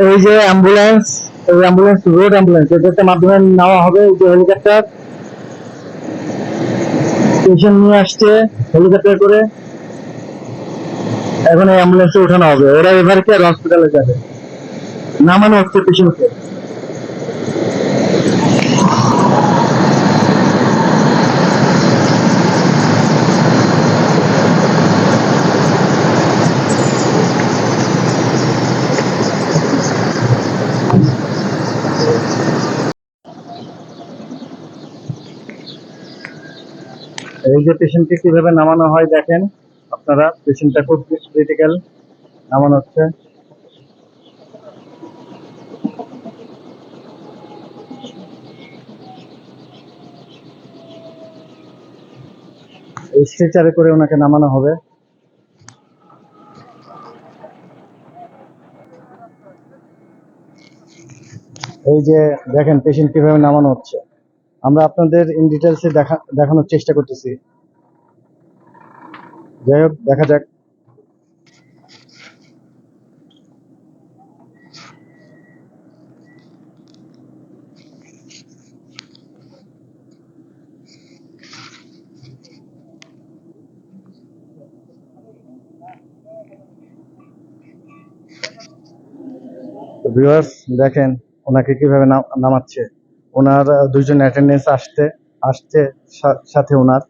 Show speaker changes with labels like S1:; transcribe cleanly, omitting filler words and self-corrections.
S1: এই যে অ্যাম্বুলেন্স, এই অ্যাম্বুলেন্স রোড অ্যাম্বুলেন্স এটাতে মাধ্যমে নেওয়া হবে। এই যে হেলিকপ্টার পেশেন্ট নিয়ে আসছে হেলিকপ্টার করে, এখন এই অ্যাম্বুলেন্সে উঠানো হবে। ওরা এবার কি আর হসপিটালে যাবে, নামানো হচ্ছে পেশেন্টকে। এই যে পেশেন্টকে কিভাবে নামানো হয় দেখেন আপনারা, পেশেন্টটা খুব ক্রিটিক্যাল, নামানো হচ্ছে। এই স্ট্রেচারে করে ওনাকে নামানো হবে। এই যে দেখেন পেশেন্ট কিভাবে নামানো হচ্ছে, আমরা আপনাদের ইন ডিটেলসে দেখানোর চেষ্টা করতেছি। যাই হোক, দেখা যাক। ভিউয়ার্স দেখেন ওনাকে কিভাবে নামাচ্ছে। ওনার দুইজন অ্যাটেন্ডেন্স আসছে সাথে ওনার।